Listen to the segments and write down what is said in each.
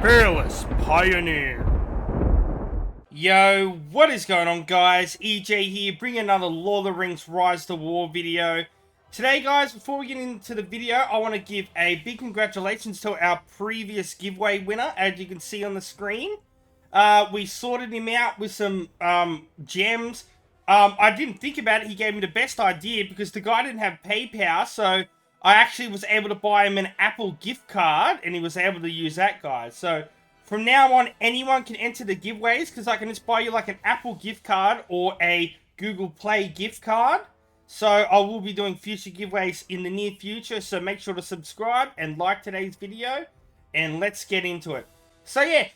Fearless Pioneer. Yo, what is going on, guys? EJ here, bringing another Lord of the Rings Rise to War video. Today, guys, before we get into the video, I want to give a big congratulations to our previous giveaway winner, as you can see on the screen. We sorted him out with some gems. I didn't think about it. He gave me the best idea because the guy didn't have PayPal, so I actually was able to buy him an Apple gift card, and he was able to use that, guys. So from now on, anyone can enter the giveaways because I can just buy you like an Apple gift card or a Google Play gift card. So I will be doing future giveaways in the near future, so make sure to subscribe and like today's video, and let's get into it. So yeah,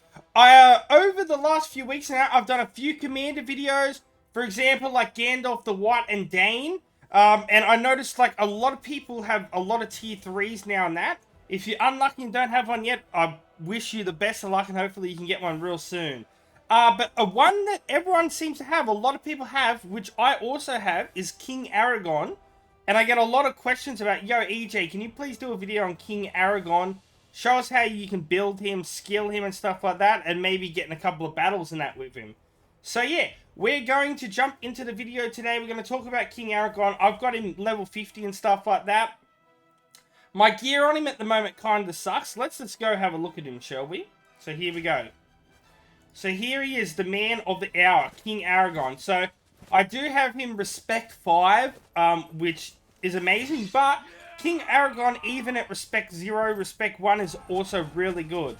over the last few weeks now, I've done a few Commander videos, for example, like Gandalf the White and Dane. And I noticed like a lot of people have a lot of tier 3s now and that. If you're unlucky and don't have one yet, I wish you the best of luck and hopefully you can get one real soon. But one that everyone seems to have, a lot of people have, which I also have, is King Aragon. And I get a lot of questions about, yo, EJ, can you please do a video on King Aragon? Show us how you can build him, skill him and stuff like that, and maybe get in a couple of battles and that with him. So yeah, we're going to jump into the video today. We're going to talk about King Aragon. I've got him level 50 and stuff like that. My gear on him at the moment kind of sucks. Let's just go have a look at him, shall we? So here we go. So here he is, the man of the hour, King Aragon. So I do have him Respect 5, which is amazing. But King Aragon, even at Respect 0, Respect 1 is also really good.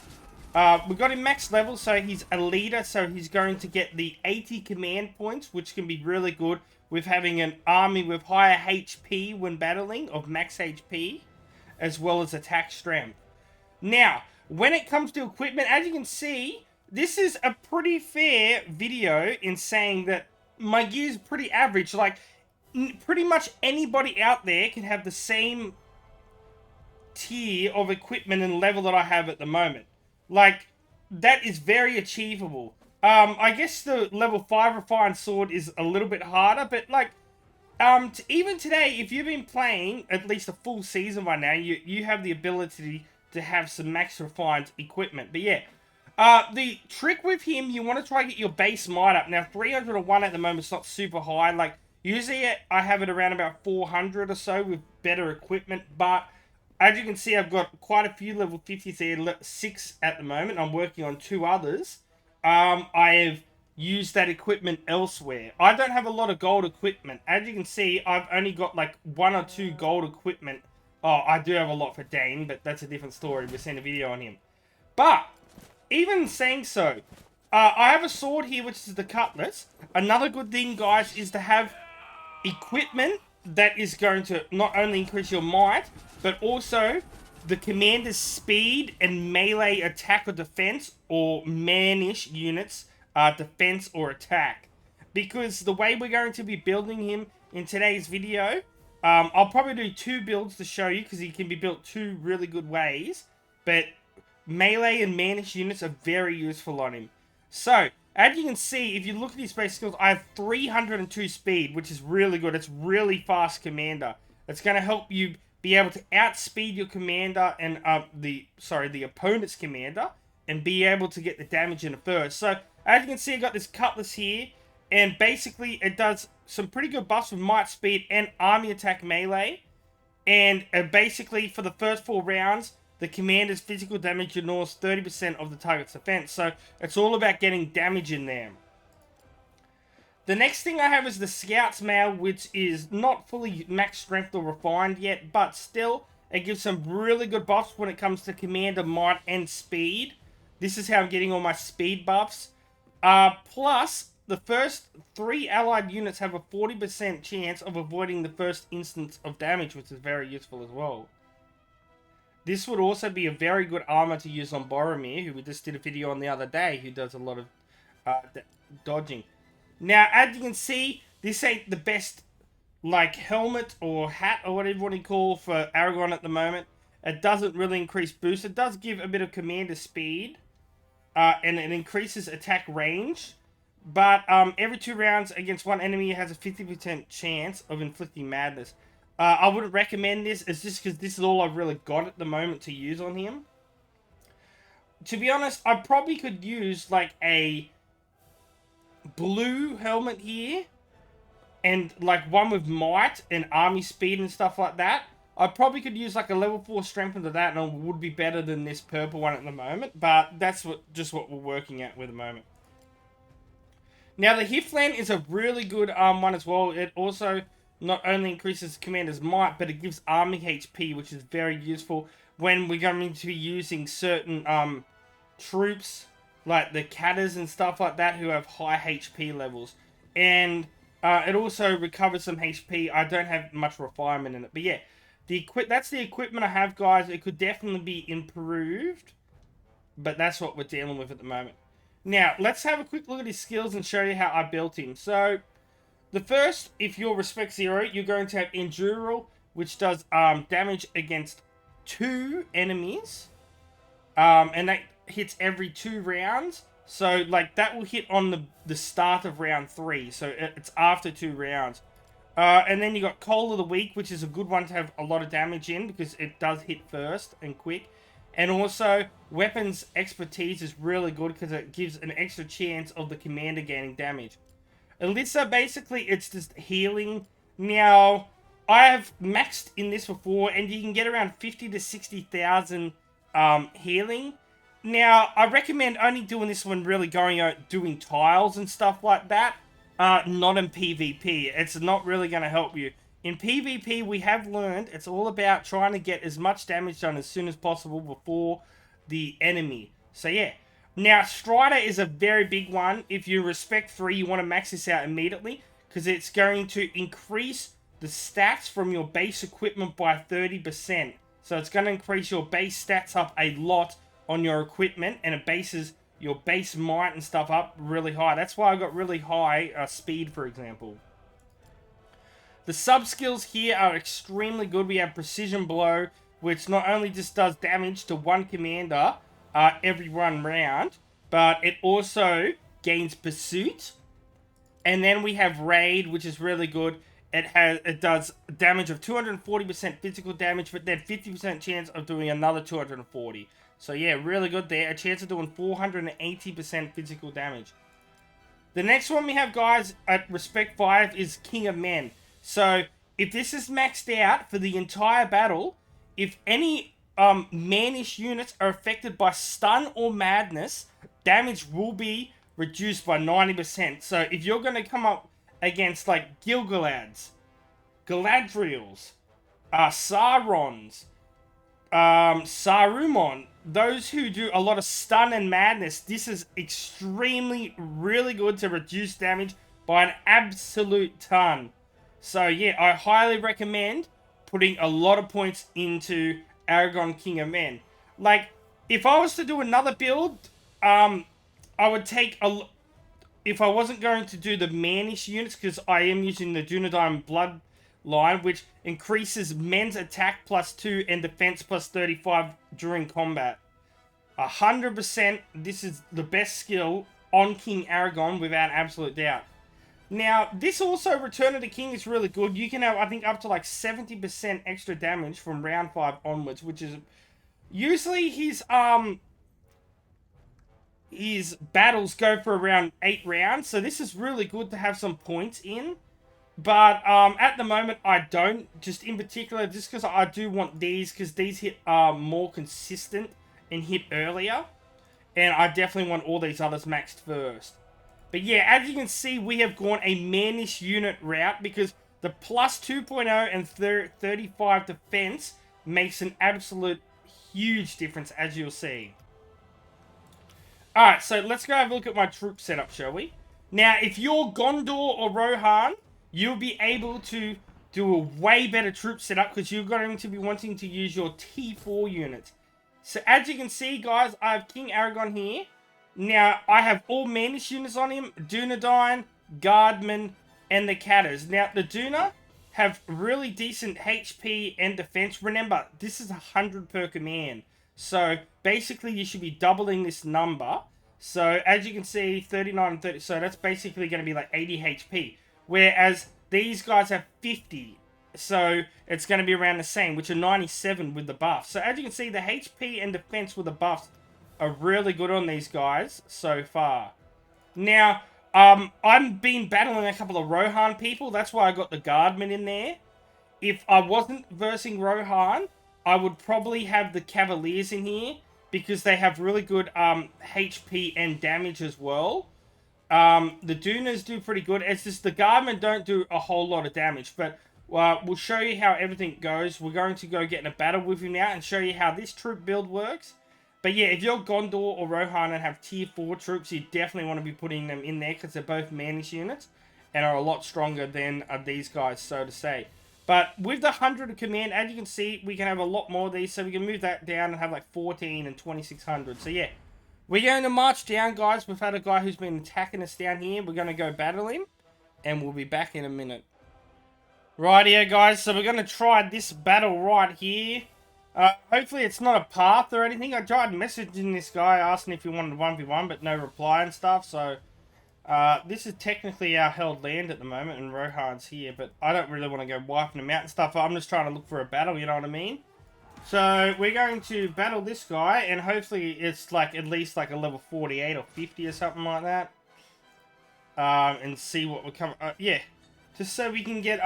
We got him max level, so he's a leader, so he's going to get the 80 command points, which can be really good with having an army with higher HP when battling, of max HP, as well as attack strength. Now, when it comes to equipment, as you can see, this is a pretty fair video in saying that my gear is pretty average. Like, pretty much anybody out there can have the same tier of equipment and level that I have at the moment. Like, that is very achievable. I guess the level 5 refined sword is a little bit harder, but like, even today, if you've been playing at least a full season by now, you have the ability to have some max refined equipment. But yeah, the trick with him, you want to try to get your base might up. Now, 301 at the moment is not super high. Like, usually I have it around about 400 or so with better equipment, but as you can see, I've got quite a few level 50s there, 6 at the moment. I'm working on 2 others. I have used that equipment elsewhere. I don't have a lot of gold equipment. As you can see, I've only got like 1 or 2 gold equipment. Oh, I do have a lot for Dane, but that's a different story. We'll send a video on him. But, even saying so, I have a sword here, which is the cutlass. Another good thing, guys, is to have equipment that is going to not only increase your might, but also the commander's speed and melee attack or defense, or MANISH units, defense or attack. Because the way we're going to be building him in today's video, I'll probably do 2 builds to show you, because he can be built 2 really good ways. But melee and MANISH units are very useful on him. So, as you can see, if you look at his base skills, I have 302 speed, which is really good. It's really fast commander. It's going to help you be able to outspeed your commander and the opponent's commander, and be able to get the damage in the first. So, as you can see, I got this cutlass here, and basically it does some pretty good buffs with might, speed, and army attack melee. And basically, for the first 4 rounds, the commander's physical damage ignores 30% of the target's defense. So, it's all about getting damage in there. The next thing I have is the Scout's Mail, which is not fully max strength or refined yet, but still, it gives some really good buffs when it comes to commander might and speed. This is how I'm getting all my speed buffs. Plus, the first 3 allied units have a 40% chance of avoiding the first instance of damage, which is very useful as well. This would also be a very good armor to use on Boromir, who we just did a video on the other day, who does a lot of dodging. Now, as you can see, this ain't the best, like, helmet or hat or whatever you want to call for Aragorn at the moment. It doesn't really increase boost. It does give a bit of commander speed, and it increases attack range. But every 2 rounds against one enemy, it has a 50% chance of inflicting madness. I wouldn't recommend this. It's just because this is all I've really got at the moment to use on him. to be honest, I probably could use like a blue helmet here and like one with might and army speed and stuff like that. I probably could use like a level 4 strength into that, and it would be better than this purple one at the moment. But that's just what we're working at with the moment. Now the Hifland is a really good one as well. It also not only increases commander's might, but it gives army HP, which is very useful when we're going to be using certain troops like the Catters and stuff like that who have high HP levels. And it also recovers some HP. I don't have much refinement in it, but yeah, that's the equipment I have, guys. It could definitely be improved, but that's what we're dealing with at the moment. Now, let's have a quick look at his skills and show you how I built him. So, the first, if you're Respect 0, you're going to have Enduro, which does damage against 2 enemies. And that hits every 2 rounds. So, like, that will hit on the start of round 3. So, it's after 2 rounds. And then you got Coal of the Week, which is a good one to have a lot of damage in, because it does hit first and quick. And also, Weapons Expertise is really good, because it gives an extra chance of the commander gaining damage. Alyssa, basically, it's just healing. Now, I have maxed in this before, and you can get around 50 to 60,000 healing. Now, I recommend only doing this when really going out doing tiles and stuff like that. Not in PvP. It's not really going to help you. In PvP, we have learned it's all about trying to get as much damage done as soon as possible before the enemy. So yeah. Now, Strider is a very big one. If you Respect 3, you want to max this out immediately, because it's going to increase the stats from your base equipment by 30%. So it's going to increase your base stats up a lot on your equipment, and it bases your base might and stuff up really high. That's why I got really high speed, for example. The sub-skills here are extremely good. We have Precision Blow, which not only just does damage to one commander every one round, but it also gains Pursuit. And then we have Raid, which is really good. It does damage of 240% physical damage, but then 50% chance of doing another 240. So yeah, really good there. A chance of doing 480% physical damage. The next one we have, guys, at Respect 5 is King of Men. So, if this is maxed out for the entire battle, if any Manish units are affected by stun or madness, damage will be reduced by 90%. So, if you're going to come up against, like, Gilgalads, Galadriels, Saurons, Saruman, those who do a lot of stun and madness, this is extremely, really good to reduce damage by an absolute ton. So yeah, I highly recommend putting a lot of points into Aragon King of Men. Like, if I was to do another build, I would take if I wasn't going to do the Manish units, because I am using the Dunedain Bloodline, which increases men's attack +2 and defense +35 during combat. 100%, this is the best skill on King Aragon without absolute doubt. Now, this also, Return of the King, is really good. You can have, I think, up to like 70% extra damage from round 5 onwards, which is usually his battles go for around 8 rounds, so this is really good to have some points in. But at the moment, I don't, just in particular, just because I do want these, because these hit more consistent and hit earlier, and I definitely want all these others maxed first. But yeah, as you can see, we have gone a Manish unit route, because the plus 2.0 and 35 defense makes an absolute huge difference, as you'll see. Alright, so let's go have a look at my troop setup, shall we? Now, if you're Gondor or Rohan, you'll be able to do a way better troop setup, because you're going to be wanting to use your T4 units. So as you can see, guys, I have King Aragon here. Now, I have all Manish units on him, Dunedain, Guardman, and the Catters. Now, the Duna have really decent HP and defense. Remember, this is 100 per command. So, basically, you should be doubling this number. So, as you can see, 39 and 30. So, that's basically going to be like 80 HP. Whereas, these guys have 50. So, it's going to be around the same, which are 97 with the buff. So, as you can see, the HP and defense with the buffs are really good on these guys so far. Now, I've been battling a couple of Rohan people. That's why I got the Guardman in there. If I wasn't versing Rohan, I would probably have the Cavaliers in here because they have really good HP and damage as well. The Dunas do pretty good. It's just the Guardmen don't do a whole lot of damage, but we'll show you how everything goes. We're going to go get in a battle with him now and show you how this troop build works. But yeah, if you're Gondor or Rohan and have tier 4 troops, you definitely want to be putting them in there because they're both Manish units and are a lot stronger than these guys, so to say. But with the 100 of command, as you can see, we can have a lot more of these, so we can move that down and have like 14 and 2600. So yeah, we're going to march down, guys. We've had a guy who's been attacking us down here. We're going to go battle him, and we'll be back in a minute. Rightio, guys, so we're going to try this battle right here. Hopefully it's not a path or anything. I tried messaging this guy, asking if he wanted 1v1, but no reply and stuff, so... this is technically our held land at the moment, and Rohan's here, but I don't really want to go wiping them out and stuff. I'm just trying to look for a battle, you know what I mean? So, we're going to battle this guy, and hopefully it's like at least like a level 48 or 50 or something like that. And see what will come... yeah, just so we can get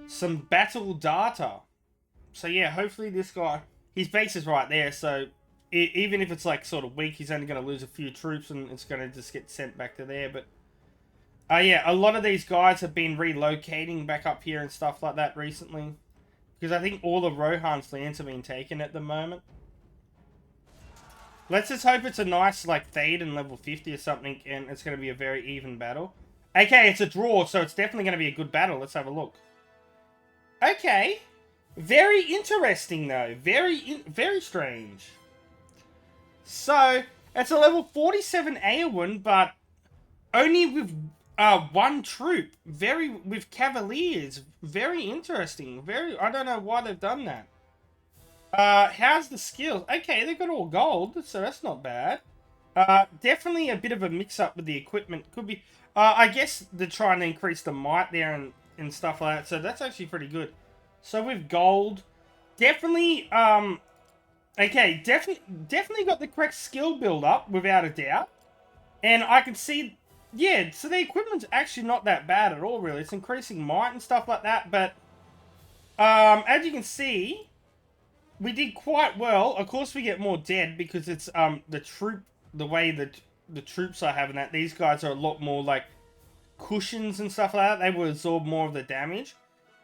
some battle data. So yeah, hopefully this guy... His base is right there, so... Even if it's like sort of weak, he's only going to lose a few troops and it's going to just get sent back to there. But yeah, a lot of these guys have been relocating back up here and stuff like that recently. Because I think all of Rohan's lands have been taken at the moment. Let's just hope it's a nice like Théoden level 50 or something and it's going to be a very even battle. Okay, it's a draw, so it's definitely going to be a good battle. Let's have a look. Okay. Very interesting though. Very strange. So, it's a level 47 EOWYN, but only with one troop. With Cavaliers. Very interesting. I don't know why they've done that. How's the skills? Okay, they've got all gold, so that's not bad. Definitely a bit of a mix-up with the equipment. Could be... I guess they're trying to increase the might there and stuff like that, so that's actually pretty good. So, with gold, definitely... Okay, definitely got the correct skill build up, without a doubt. And I can see, yeah, so the equipment's actually not that bad at all, really. It's increasing might and stuff like that, but as you can see, we did quite well. Of course, we get more dead because it's the way that the troops are having that. These guys are a lot more like cushions and stuff like that. They will absorb more of the damage.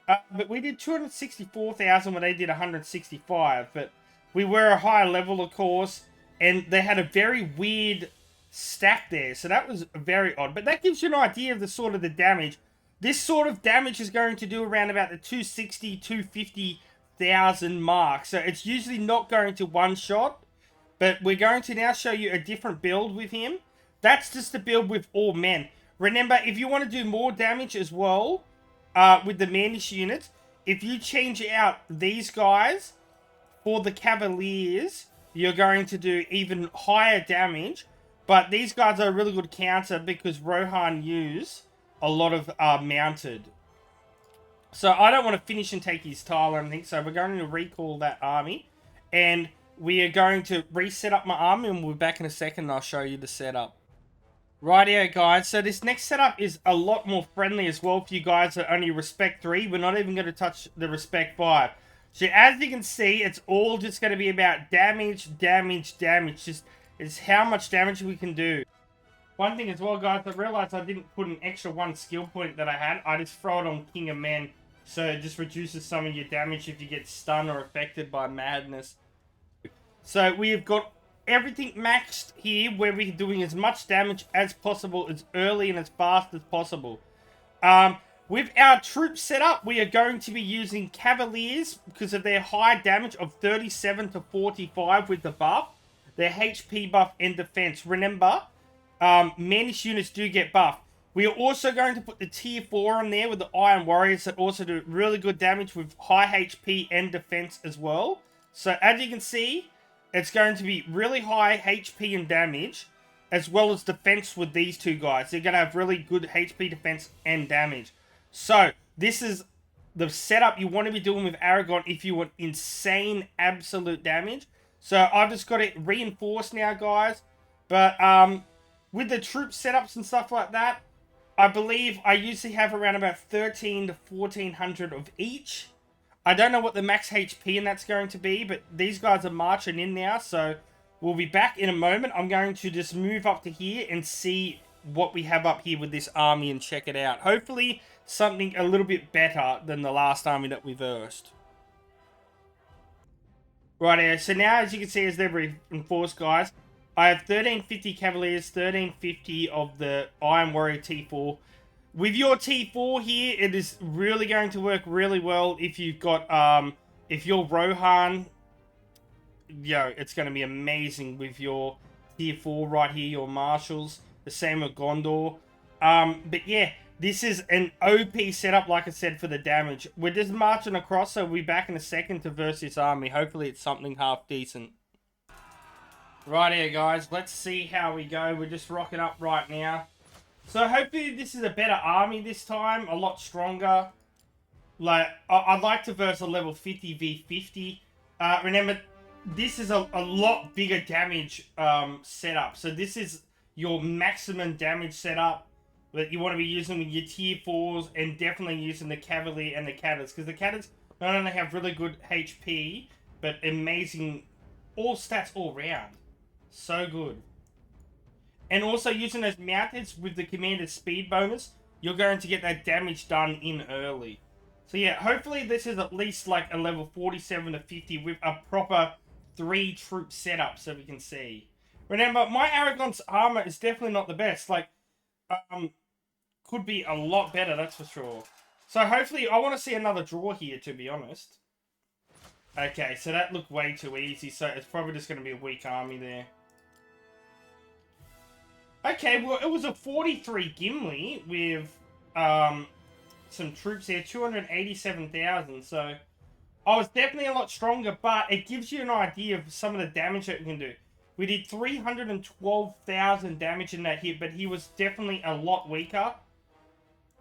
But we did 264,000 when they did 165, but... We were a higher level, of course, and they had a very weird stack there, so that was very odd. But that gives you an idea of the sort of the damage. This sort of damage is going to do around about the 260, 250,000 mark, so it's usually not going to one-shot, but we're going to now show you a different build with him. That's just the build with all men. Remember, if you want to do more damage as well, with the Manish units, if you change out these guys... For the Cavaliers, you're going to do even higher damage. But these guys are a really good counter because Rohan use a lot of mounted. So I don't want to finish and take his tile or anything. So we're going to recall that army. And we are going to reset up my army and we'll be back in a second and I'll show you the setup. Rightio, guys. So this next setup is a lot more friendly as well for you guys that only Respect 3. We're not even going to touch the Respect 5. So as you can see, it's all just going to be about damage, damage, damage. Just it's how much damage we can do. One thing as well, guys, I realized I didn't put an extra 1 skill point that I had. I just throw it on King of Men. So it just reduces some of your damage if you get stunned or affected by madness. So we've got everything maxed here where we're doing as much damage as possible, as early and as fast as possible. With our troop setup, we are going to be using Cavaliers because of their high damage of 37 to 45 with the buff. Their HP buff and defense. Remember, Manish units do get buff. We are also going to put the tier 4 on there with the Iron Warriors that also do really good damage with high HP and defense as well. So as you can see, it's going to be really high HP and damage as well as defense with these two guys. They're going to have really good HP, defense, and damage. So, this is the setup you want to be doing with Aragon if you want insane absolute damage. So I've just got it reinforced now, guys. But with the troop setups and stuff like that, I believe I usually have around about 13 to 1400 of each. I don't know what the max HP and that's going to be, but these guys are marching in now, so we'll be back in a moment. I'm going to just move up to here and see what we have up here with this army and check it out. Hopefully something a little bit better than the last army that we versed. Right, so now as you can see, as they're reinforced, guys, I have 1350 Cavaliers, 1350 of the Iron Warrior T4. With your T4 here, it is really going to work really well if you've got, if you're Rohan, it's going to be amazing with your Tier 4 right here, your Marshals, the same with Gondor. But yeah, this is an OP setup, like I said, for the damage. We're just marching across, so we'll be back in a second to verse this army. Hopefully it's something half decent. Right here, guys. Let's see how we go. We're just rocking up right now. So hopefully this is a better army this time. A lot stronger. Like, I'd like to verse a level 50 v50. Remember, this is a lot bigger damage setup. So this is your maximum damage setup that you want to be using with your tier 4s, and definitely using the Cavalier and the Catters, because the Catters not only have really good HP, but amazing all stats all round. So good. And also using those Mounteds with the Commander's speed bonus, you're going to get that damage done in early. So yeah, hopefully this is at least like a level 47 to 50 with a proper 3 troop setup, so we can see. Remember, my Aragon's armor is definitely not the best. Like, could be a lot better, that's for sure. So hopefully, I want to see another draw here, to be honest. Okay, so that looked way too easy, so it's probably just going to be a weak army there. Okay, well, it was a 43 Gimli with some troops here, 287,000, so I was definitely a lot stronger, but it gives you an idea of some of the damage that we can do. We did 312,000 damage in that hit, but he was definitely a lot weaker.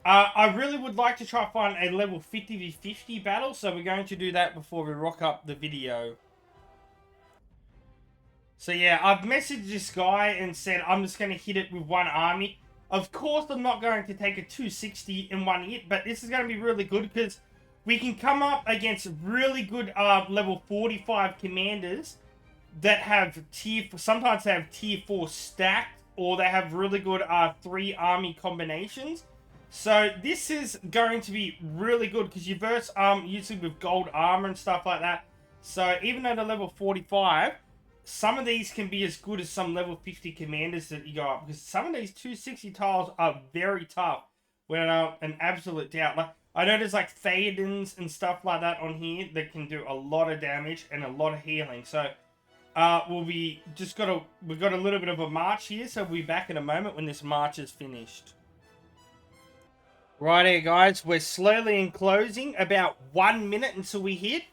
I really would like to try to find a level 50v50 battle, so we're going to do that before we rock up the video. So yeah, I've messaged this guy and said I'm just going to hit it with one army. Of course, I'm not going to take a 260 in one hit, but this is going to be really good because we can come up against really good level 45 commanders that have sometimes they have tier 4 stacked, or they have really good 3 army combinations. So this is going to be really good because you verse usually with gold armor and stuff like that. So even though they're level 45, some of these can be as good as some level 50 commanders that you go up, because some of these 260 tiles are very tough without an absolute doubt. Like, I know there's like Theodens and stuff like that on here that can do a lot of damage and a lot of healing. So we've got a little bit of a march here, so we'll be back in a moment when this march is finished. Right here, guys, we're slowly enclosing, about 1 minute until we hit.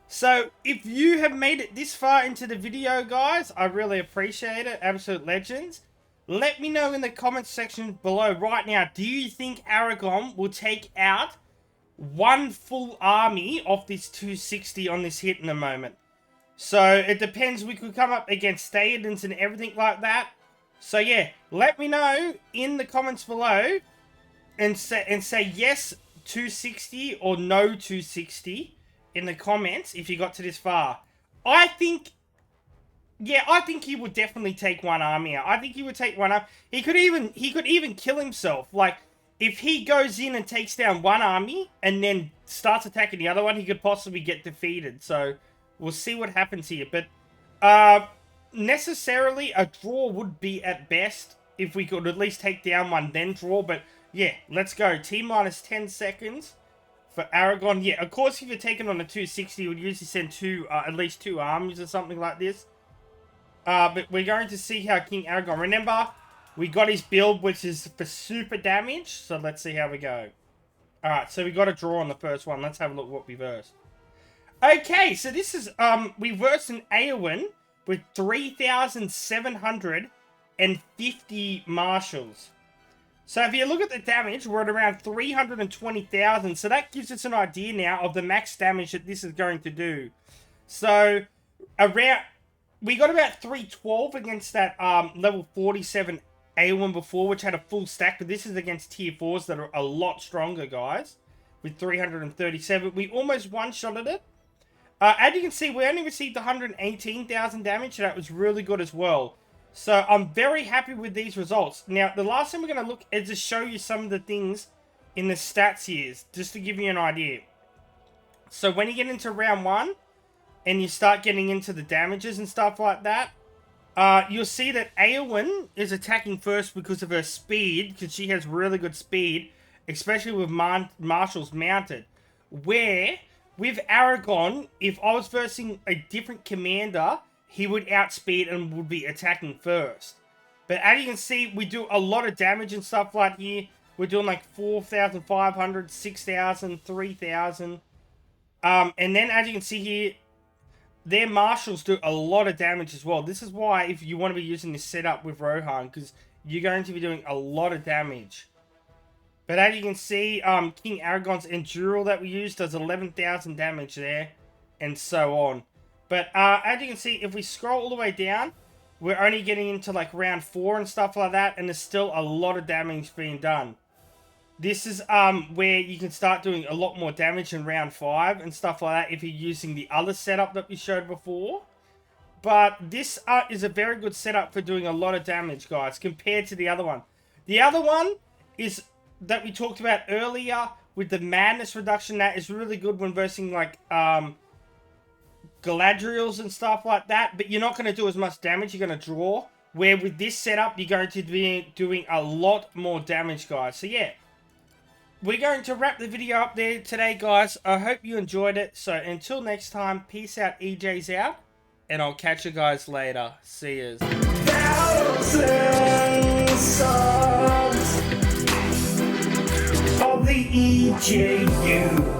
So if you have made it this far into the video, guys, I really appreciate it. Absolute legends. Let me know in the comments section below right now, do you think Aragon will take out one full army of this 260 on this hit in a moment? So it depends. We could come up against Theodens and everything like that. So yeah, let me know in the comments below and say yes 260 or no 260 in the comments if you got to this far. I think he would definitely take one army out. I think he would take one up. He could even kill himself. Like, if he goes in and takes down one army and then starts attacking the other one, he could possibly get defeated. So we'll see what happens here. But necessarily a draw would be at best if we could at least take down one then draw. But yeah, let's go. T-minus 10 seconds for Aragon. Yeah, of course, if you're taking on a 260, you would usually send at least two armies or something like this. But we're going to see how King Aragon... Remember, we got his build, which is for super damage. So let's see how we go. Alright, so we got a draw on the first one. Let's have a look what we versed. Okay, so this is... we versed an EOWYN with 3,750 marshals. So if you look at the damage, we're at around 320,000. So that gives us an idea now of the max damage that this is going to do. So around... we got about 312 against that level 47 EOWYN before, which had a full stack, but this is against tier 4s that are a lot stronger, guys, with 337. We almost one-shotted it. As you can see, we only received 118,000 damage, so that was really good as well. So I'm very happy with these results. Now, the last thing we're going to look is to show you some of the things in the stats here, just to give you an idea. So when you get into round 1, and you start getting into the damages and stuff like that, you'll see that EOWYN is attacking first because of her speed, because she has really good speed, especially with marshals mounted. Where, with Aragon, if I was versing a different commander, he would outspeed and would be attacking first. But as you can see, we do a lot of damage and stuff like here. We're doing like 4,500, 6,000, 3,000. And then as you can see here, their marshals do a lot of damage as well. This is why if you want to be using this setup with Rohan, because you're going to be doing a lot of damage. But as you can see, King Aragon's Endural that we use does 11,000 damage there, and so on. But as you can see, if we scroll all the way down, we're only getting into like round 4 and stuff like that, and there's still a lot of damage being done. This is where you can start doing a lot more damage in round 5 and stuff like that if you're using the other setup that we showed before. But this is a very good setup for doing a lot of damage, guys, compared to the other one. The other one is that we talked about earlier with the madness reduction. That is really good when versing like Galadriels and stuff like that. But you're not going to do as much damage. You're going to draw. Where with this setup, you're going to be doing a lot more damage, guys. So yeah. We're going to wrap the video up there today, guys. I hope you enjoyed it. So until next time, peace out, EJ's out. And I'll catch you guys later. See yous. Thousands songs of the EJU.